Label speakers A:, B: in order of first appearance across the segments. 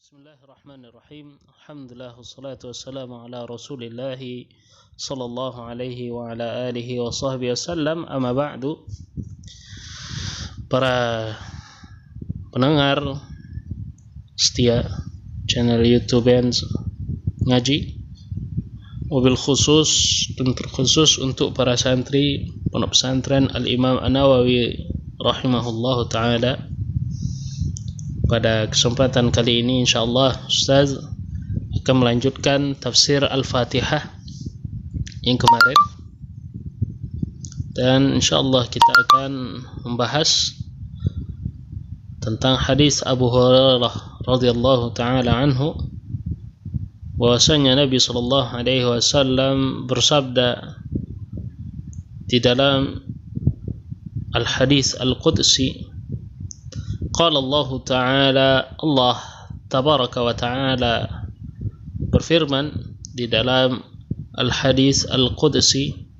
A: Bismillahirrahmanirrahim. Alhamdulillah wassalatu wassalamu ala Rasulillah sallallahu alaihi wa ala alihi wa sahbihi wasallam. Amma ba'du. Para pendengar setia channel YouTube Ngaji, wabil khusus dan terkhusus untuk para santri pondok pesantren Al-Imam An-Nawawi rahimahullahu taala. Pada kesempatan kali ini insyaallah Ustaz akan melanjutkan tafsir Al-Fatihah yang kemarin, dan insyaallah kita akan membahas tentang hadis Abu Hurairah radhiyallahu taala anhu, bahwasanya Nabi sallallahu alaihi wasallam bersabda di dalam al-hadis al-qudsi, qala Allah Ta'ala, Allah tabaraka wa ta'ala berfirman di dalam al-hadis al-qudsi,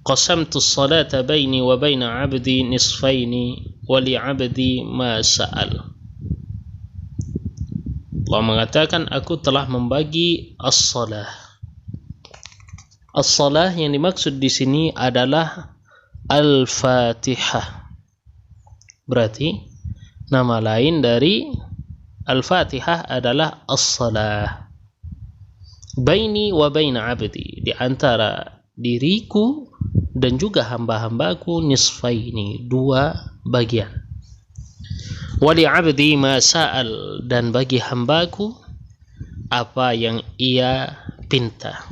A: qasamtu as-salata baini wa baina 'abdi nisfaini wa li 'abdi ma sa'al. Allah mengatakan, aku telah membagi as-salah. As-salah yang dimaksud di sini adalah Al-Fatihah. Berarti nama lain dari Al-Fatihah adalah As-Salah. Baini wa baina abdi, di antara diriku dan juga hamba-hambaku, nisfaini, dua bagian. Wa li abdi ma sa'al, dan bagi hambaku apa yang ia pinta.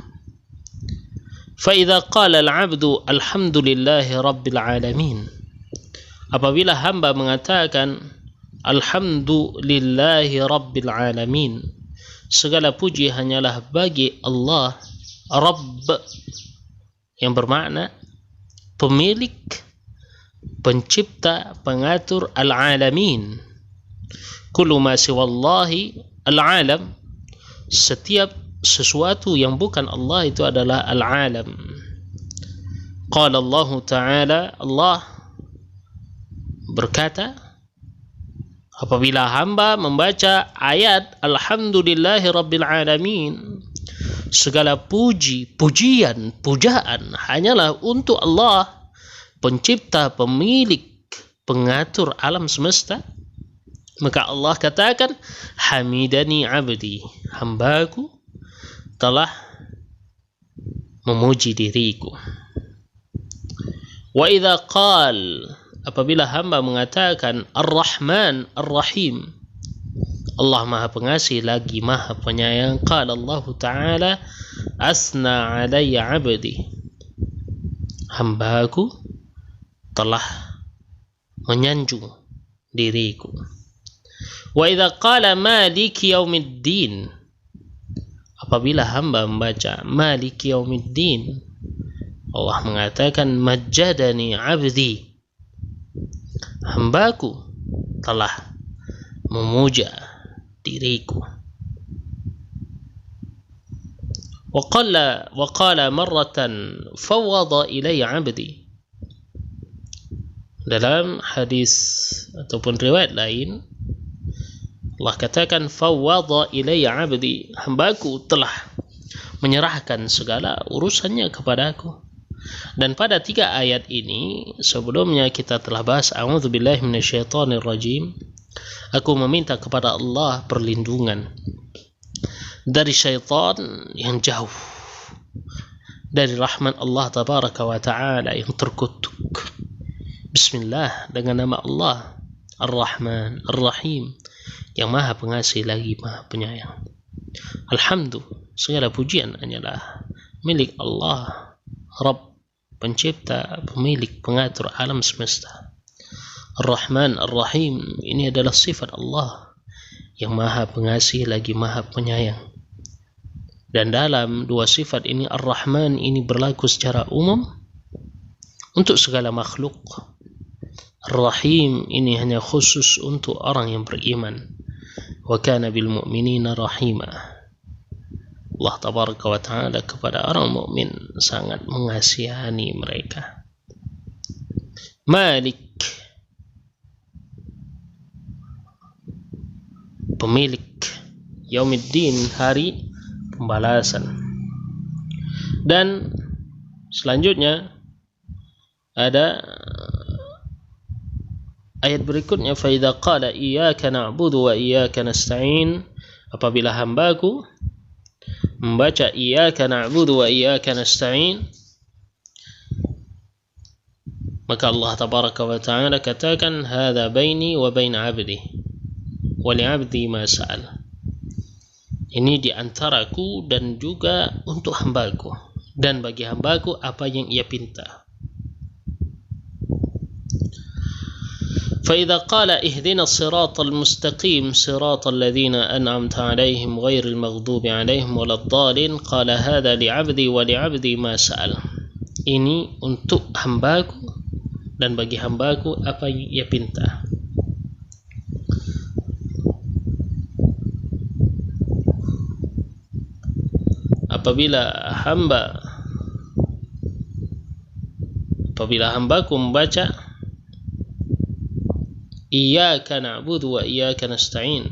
A: فَإِذَا قَالَ الْعَبْدُ الْحَمْدُ لِلَّهِ رَبِّ الْعَالَمِينَ, apabila hamba mengatakan Alhamdulillahi Rabbil Alamin, segala puji hanyalah bagi Allah, Rabb yang bermakna pemilik, pencipta, pengatur, Al-Alamin. Kullu ma siwallahi al-alam, setiap sesuatu yang bukan Allah itu adalah al-alam. Qala Allah Ta'ala, Allah berkata apabila hamba membaca ayat Alhamdulillahi Rabbil Alamin, segala pujian, pujaan hanyalah untuk Allah, pencipta, pemilik, pengatur alam semesta. Maka Allah katakan, hamidani abdi, hambaku telah memuji diriku. Wa idza qal, apabila hamba mengatakan Ar-Rahman Ar-Rahim, Allah Maha Pengasih lagi Maha Penyayang, qala Allah Ta'ala asna alayya abdi, hambaku telah menyanjung diriku. Wa idza qala maliki yaumiddin, apabila hamba membaca Maliki Yaumiddin, Allah mengatakan majjadani abdi, hambaku telah memuja diriku. Wa qala marratan fawwada ilayya abdi, dalam hadis ataupun riwayat lain Allah katakan fawwadha ilayya abdi, hambaku telah menyerahkan segala urusannya kepadaku. Dan pada tiga ayat ini sebelumnya kita telah bahas a'udzubillahi minasyaitonir rajim, aku meminta kepada Allah perlindungan dari syaitan yang jauh, dari rahmat Allah tabaraka wa ta'ala yang terkutuk. Bismillah, dengan nama Allah Ar-Rahman Ar-Rahim, yang Maha Pengasih lagi Maha Penyayang. Alhamdulillah, segala pujian hanyalah milik Allah, Rabb, pencipta, pemilik, pengatur alam semesta. Ar-Rahman Ar-Rahim, ini adalah sifat Allah yang Maha Pengasih lagi Maha Penyayang. Dan dalam dua sifat ini, Ar-Rahman ini berlaku secara umum untuk segala makhluk. Ar-Rahim ini hanya khusus untuk orang yang beriman. Wa kana bil mu'minina rahima, Allah tabaraka wa ta'ala kepada orang mukmin sangat mengasihani mereka. Malik, pemilik Yaumiddin, hari pembalasan. Dan selanjutnya ada ayat berikutnya, fa idza qala iyyaka na'budu wa iyyaka nasta'in, apabila hambaku membaca iyyaka na'budu wa iyyaka nasta'in, maka Allah tabaraka wa ta'ala katakan hadza baini wa baina 'abdi wa li 'abdi ma sa'al. Ini di antaraku dan juga untuk hambaku, dan bagi hambaku apa yang ia pinta. فإذا قال اهدنا الصراط المستقيم صراط الذين أنعمت عليهم غير المغضوب عليهم ولا الضالين قال هذا لعبدي ولعبدي ما سأل. Ini untuk hambaku dan bagi hambaku apa yang ia pinta. Apabila hambaku membaca iyyaka na'budu wa iyyaka nasta'in,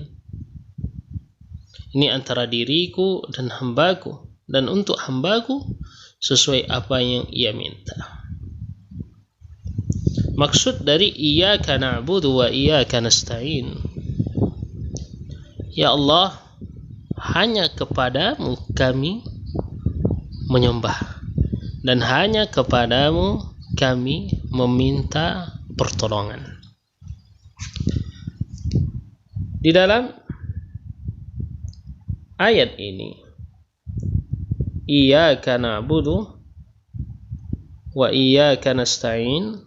A: ini antara diriku dan hambaku, dan untuk hambaku sesuai apa yang ia minta. Maksud dari iyyaka na'budu wa iyyaka nasta'in, ya Allah, hanya kepadamu kami menyembah, dan hanya kepadamu kami meminta pertolongan. Di dalam ayat ini, iyyaka na'budu wa iyyaka nasta'in,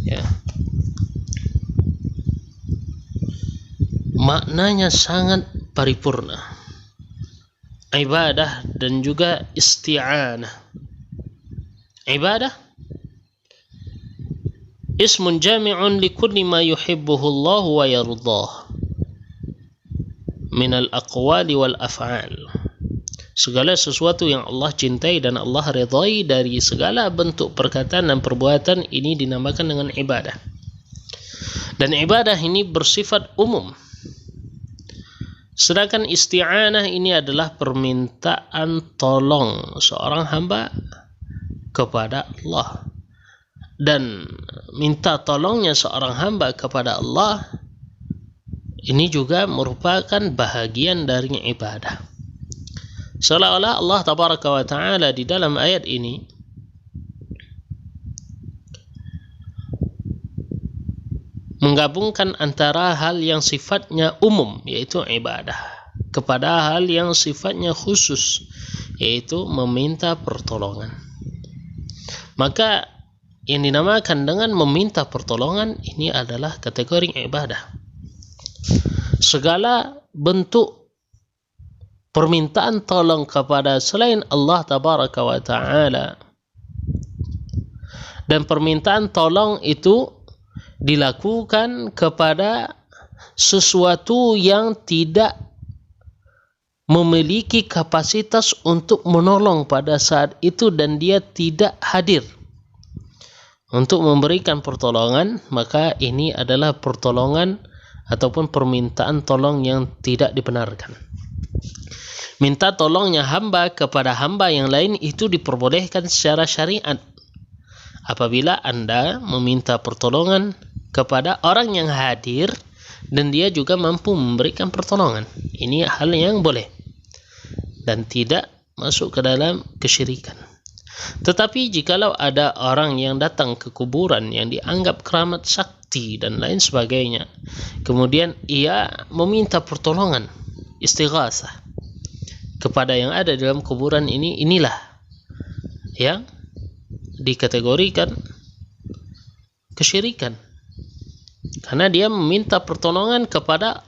A: ya, maknanya sangat paripurna, ibadah dan juga isti'anah. Ibadah ismun jami'un likulli ma yuhibbuhu Allah wa yardah min al-aqwali wal af'al. Segala sesuatu yang Allah cintai dan Allah ridhai dari segala bentuk perkataan dan perbuatan, ini dinamakan dengan ibadah. Dan ibadah ini bersifat umum. Sedangkan isti'anah ini adalah permintaan tolong seorang hamba kepada Allah. Dan minta tolongnya seorang hamba kepada Allah ini juga merupakan bahagian dari ibadah. Seolah-olah Allah tabaraka wa ta'ala di dalam ayat ini menggabungkan antara hal yang sifatnya umum, yaitu ibadah, kepada hal yang sifatnya khusus, yaitu meminta pertolongan. Maka yang dinamakan dengan meminta pertolongan ini adalah kategori ibadah. Segala bentuk permintaan tolong kepada selain Allah tabaraka wa ta'ala, dan permintaan tolong itu dilakukan kepada sesuatu yang tidak memiliki kapasitas untuk menolong pada saat itu dan dia tidak hadir untuk memberikan pertolongan, maka ini adalah pertolongan ataupun permintaan tolong yang tidak dibenarkan. Minta tolongnya hamba kepada hamba yang lain itu diperbolehkan secara syariat. Apabila Anda meminta pertolongan kepada orang yang hadir dan dia juga mampu memberikan pertolongan, ini hal yang boleh dan tidak masuk ke dalam kesyirikan. Tetapi jikalau ada orang yang datang ke kuburan yang dianggap keramat sakti dan lain sebagainya, kemudian ia meminta pertolongan, istighatsah, kepada yang ada dalam kuburan ini, inilah yang dikategorikan kesyirikan, karena dia meminta pertolongan kepada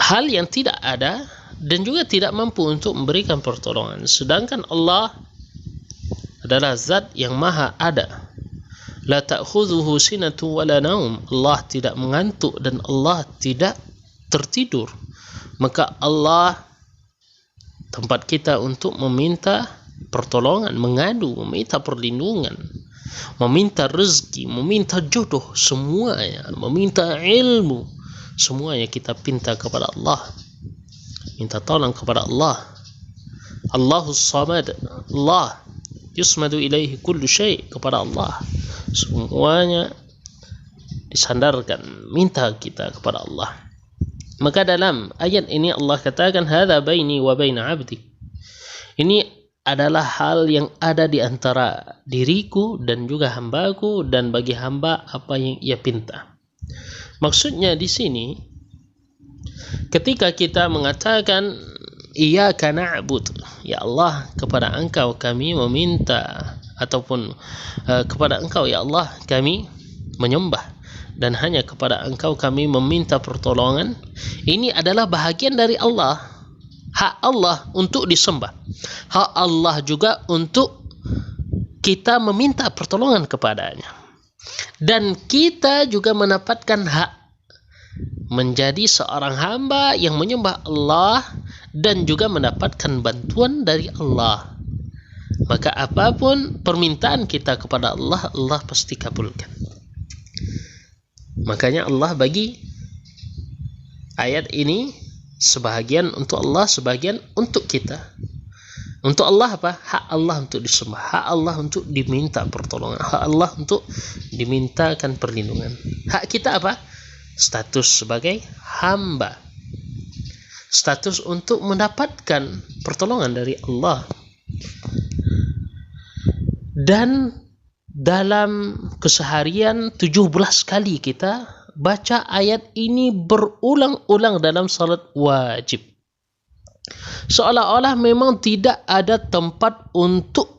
A: hal yang tidak ada dan juga tidak mampu untuk memberikan pertolongan. Sedangkan Allah adalah zat yang maha ada. La ta'khudhuhu sinatu wa la naum. Allah tidak mengantuk dan Allah tidak tertidur. Maka Allah tempat kita untuk meminta pertolongan, mengadu, meminta perlindungan. meminta rezeki, meminta jodoh, semuanya, meminta ilmu, semuanya kita pinta kepada Allah, minta tolong kepada Allah. Allahus Samad, Allah yusmadu ilaihi kullu syai', kepada Allah semuanya disandarkan, minta kita kepada Allah. Maka dalam ayat ini Allah katakan hadza baini wa baina 'abdi. Ini adalah hal yang ada di antara diriku dan juga hambaku, dan bagi hamba apa yang ia pinta. Maksudnya di sini ketika kita mengatakan iyyaka na'bud, ya Allah, kepada Engkau kami meminta, ataupun kepada Engkau ya Allah kami menyembah, dan hanya kepada Engkau kami meminta pertolongan. Ini adalah bahagian dari Allah, hak Allah untuk disembah, hak Allah juga untuk kita meminta pertolongan kepadanya, dan kita juga mendapatkan hak menjadi seorang hamba yang menyembah Allah dan juga mendapatkan bantuan dari Allah. Maka apapun permintaan kita kepada Allah, Allah pasti kabulkan. Makanya Allah bagi ayat ini sebahagian untuk Allah, sebahagian untuk kita. Untuk Allah apa? Hak Allah untuk disembah, hak Allah untuk diminta pertolongan, hak Allah untuk dimintakan perlindungan. Hak kita apa? Status sebagai hamba, status untuk mendapatkan pertolongan dari Allah. Dan dalam keseharian 17 kali kita baca ayat ini berulang-ulang dalam salat wajib. Seolah-olah memang tidak ada tempat untuk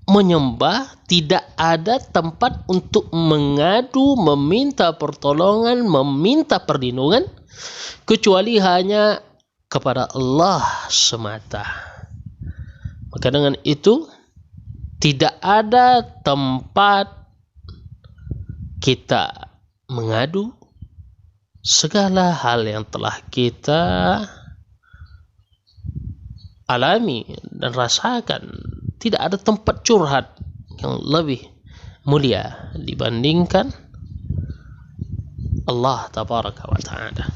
A: menyembah, tidak ada tempat untuk mengadu, meminta pertolongan, meminta perlindungan, kecuali hanya kepada Allah semata. Maka dengan itu tidak ada tempat kita mengadu segala hal yang telah kita alami dan rasakan. Tidak ada tempat curhat yang lebih mulia dibandingkan Allah tabaraka wa ta'ala.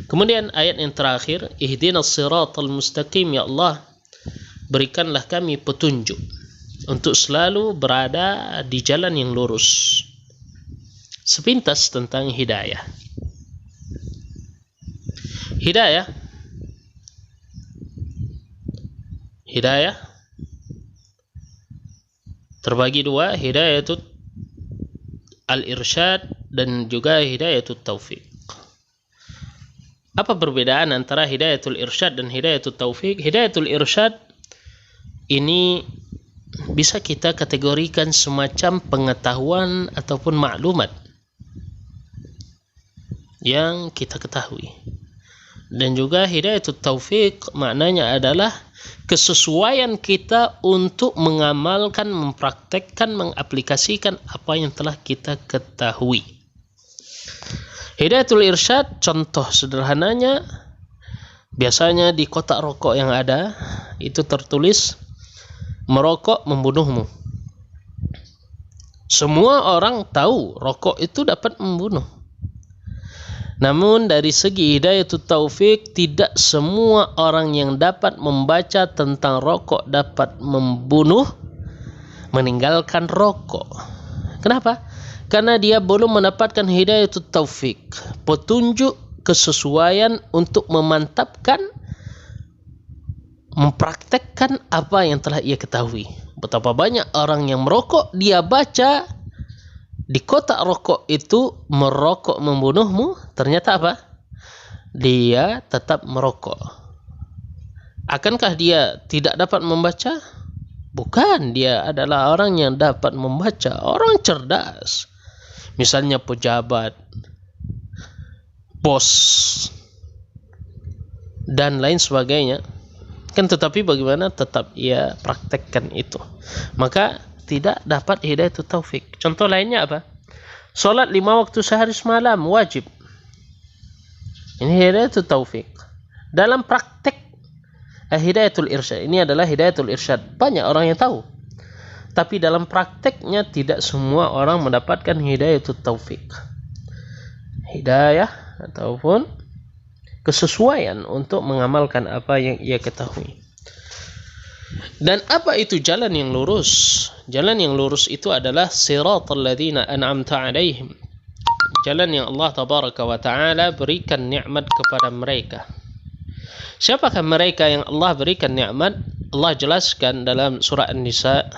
A: Kemudian ayat yang terakhir, ihdinas siratal mustaqim, ya Allah, berikanlah kami petunjuk untuk selalu berada di jalan yang lurus. Sepintas tentang hidayah. Hidayah terbagi dua, hidayatul al-irsyad dan juga hidayatul taufiq. Apa perbedaan antara hidayatul irsyad dan hidayatul taufiq? Hidayatul irsyad ini bisa kita kategorikan semacam pengetahuan ataupun maklumat yang kita ketahui. Dan juga hidayatul taufiq maknanya adalah kesesuaian kita untuk mengamalkan, mempraktekkan, mengaplikasikan apa yang telah kita ketahui. Hidayatul irsyad, contoh sederhananya, biasanya di kotak rokok yang ada itu tertulis merokok membunuhmu. Semua orang tahu rokok itu dapat membunuh. Namun dari segi hidayatul taufik, tidak semua orang yang dapat membaca tentang rokok dapat membunuh, meninggalkan rokok. Kenapa? Karena dia belum mendapatkan hidayatul taufik, petunjuk kesesuaian untuk memantapkan, mempraktekkan apa yang telah ia ketahui. Betapa banyak orang yang merokok, dia baca di kotak rokok itu merokok membunuhmu, ternyata apa? Dia tetap merokok. Akankah dia tidak dapat membaca? Bukan, dia adalah orang yang dapat membaca, orang cerdas. Misalnya pejabat, bos, dan lain sebagainya. Kan tetapi bagaimana tetap ia praktekkan itu. Maka tidak dapat hidayatul taufik. Contoh lainnya apa? Salat 5 waktu sehari semalam wajib. Ini hidayatul taufik. Dalam praktek hidayatul irsyad, ini adalah hidayatul irsyad. Banyak orang yang tahu. tapi dalam prakteknya tidak semua orang mendapatkan hidayah itu taufik. Hidayah ataupun kesesuaian untuk mengamalkan apa yang ia ketahui. Dan apa itu jalan yang lurus? Jalan yang lurus itu adalah siratal ladzina an'amta 'alaihim. Jalan yang Allah tabaraka wa ta'ala berikan nikmat kepada mereka. Siapakah mereka yang Allah berikan nikmat? Allah jelaskan dalam surah An-Nisa,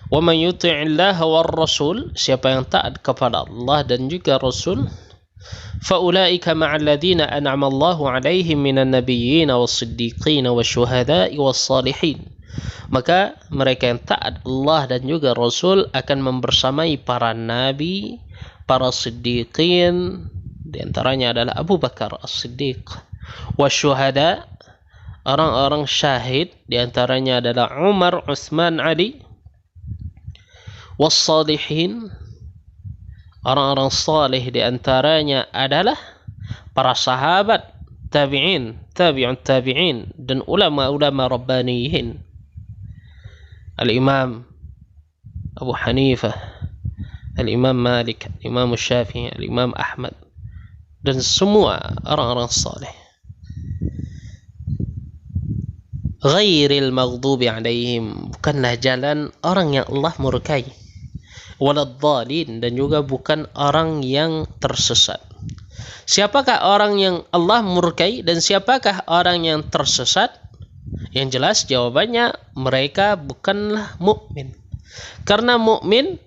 A: "Wa man yuti'illaha war rasul", siapa yang taat kepada Allah dan juga Rasul, "Faulaika ma'al ladzina an'ama Allahu 'alaihim minan nabiyyin was-siddiqin wasyuhada'i was-salihin." Maka mereka yang taat Allah dan juga Rasul akan membersamai para nabi, para siddiqin, di antaranya adalah Abu Bakar As-Siddiq, wasyuhada, orang-orang syahid, di antaranya adalah Umar, Utsman, Ali, was-salihin, orang-orang saleh, di antaranya adalah para sahabat, tabi'in, tabi'ut tabi'in, dan ulama-ulama rabbaniyin. Al-Imam Abu Hanifah, Al-Imam Malik, Al-Imam Syafi'i, Al-Imam Ahmad, dan semua orang-orang saleh. Ghairil maghdubi alaihim, bukanlah jalan orang yang Allah murkai, waladhdallin, dan juga bukan orang yang tersesat. Siapakah orang yang Allah murkai dan siapakah orang yang tersesat? Yang jelas jawabannya, mereka bukanlah mukmin. Karena mukmin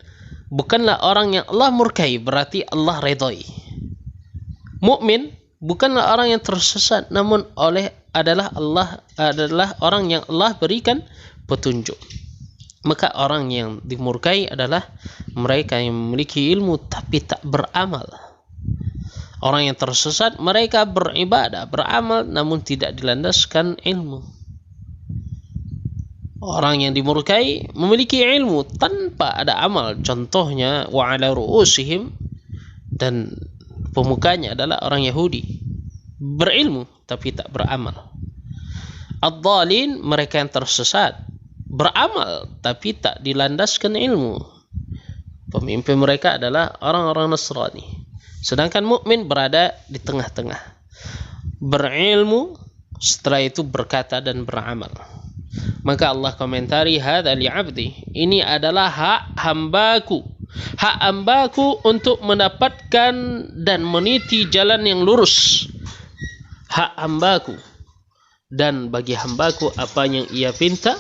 A: bukanlah orang yang Allah murkai, berarti Allah redai. Mukmin bukanlah orang yang tersesat, namun adalah orang yang Allah berikan petunjuk. Maka orang yang dimurkai adalah mereka yang memiliki ilmu tapi tak beramal. Orang yang tersesat, mereka beribadah, beramal, namun tidak dilandaskan ilmu. Orang yang dimurkai memiliki ilmu tanpa ada amal. Contohnya, wa ala ru'usihim, dan pemukanya adalah orang Yahudi, berilmu tapi tak beramal. Ad-dhalin, mereka yang tersesat, beramal tapi tak dilandaskan ilmu. Pemimpin mereka adalah orang-orang Nasrani. Sedangkan mukmin berada di tengah-tengah, berilmu, setelah itu berkata dan beramal. Maka Allah komentari, hadza li'abdi, ini adalah hak hambaku. Hak hambaku untuk mendapatkan dan meniti jalan yang lurus. Hak hambaku, dan bagi hambaku apa yang ia pinta.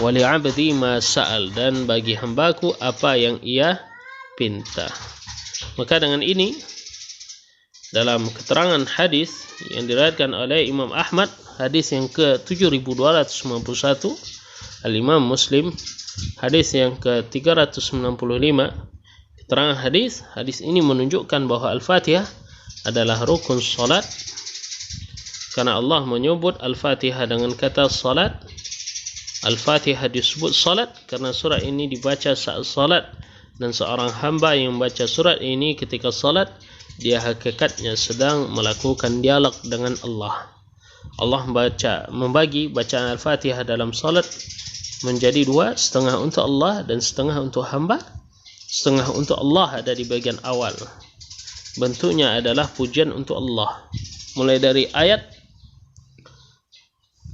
A: Wa li'abdi ma sa'al, dan bagi hambaku apa yang ia pinta. Maka dengan ini, dalam keterangan hadis yang diriwayatkan oleh Imam Ahmad, hadis yang ke-7291, Al-Imam Muslim, hadis yang ke-395, keterangan hadis ini menunjukkan bahwa Al-Fatihah adalah rukun salat, karena Allah menyebut Al-Fatihah dengan kata salat. Al-Fatihah disebut salat karena surat ini dibaca saat salat, dan seorang hamba yang membaca surat ini ketika salat, dia hakikatnya sedang melakukan dialog dengan Allah. Allah membagi bacaan Al-Fatihah dalam salat menjadi dua, setengah untuk Allah dan setengah untuk hamba. Setengah untuk Allah ada di bagian awal. Bentuknya adalah pujian untuk Allah, mulai dari ayat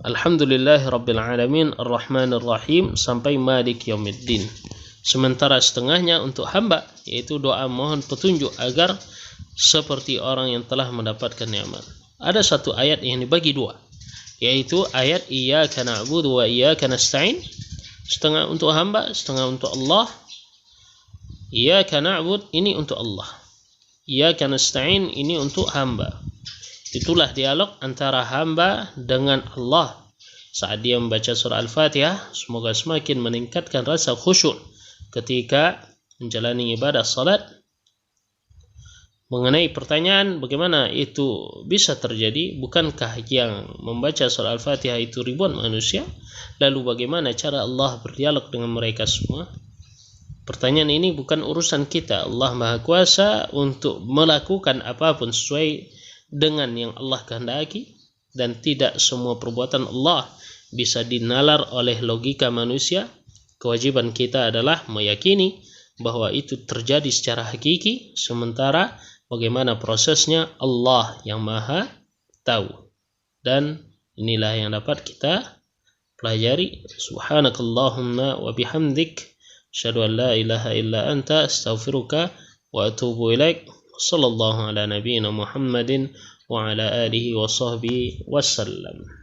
A: Alhamdulillahi Rabbil Alamin Ar-Rahmanir Rahim sampai Malik Yaumiddin. Sementara setengahnya untuk hamba, yaitu doa mohon petunjuk agar seperti orang yang telah mendapatkan nikmat. Ada satu ayat yang dibagi dua, yaitu ayat Iyyaka na'budu wa iyyaka nasta'in, setengah untuk hamba, setengah untuk Allah. Iyyaka na'bud, ini untuk Allah. Iyyaka nasta'in, ini untuk hamba. Itulah dialog antara hamba dengan Allah saat dia membaca surah Al-Fatihah. Semoga semakin meningkatkan rasa khusyuk ketika menjalani ibadah salat. Mengenai pertanyaan bagaimana itu bisa terjadi, bukankah yang membaca surah Al-Fatihah itu ribuan manusia? Lalu bagaimana cara Allah berdialog dengan mereka semua? Pertanyaan ini bukan urusan kita. Allah Maha Kuasa untuk melakukan apapun sesuai dengan yang Allah kehendaki, dan tidak semua perbuatan Allah bisa dinalar oleh logika manusia. Kewajiban kita adalah meyakini bahwa itu terjadi secara hakiki, sementara bagaimana prosesnya Allah yang Maha tahu. Dan inilah yang dapat kita pelajari. Subhanakallahumma wa bihamdik, asyhadu an la ilaha illa anta, astaghfiruka wa atubu ilaik. Sallallahu ala nabiyyina Muhammadin wa ala alihi wa sahbihi wasallam.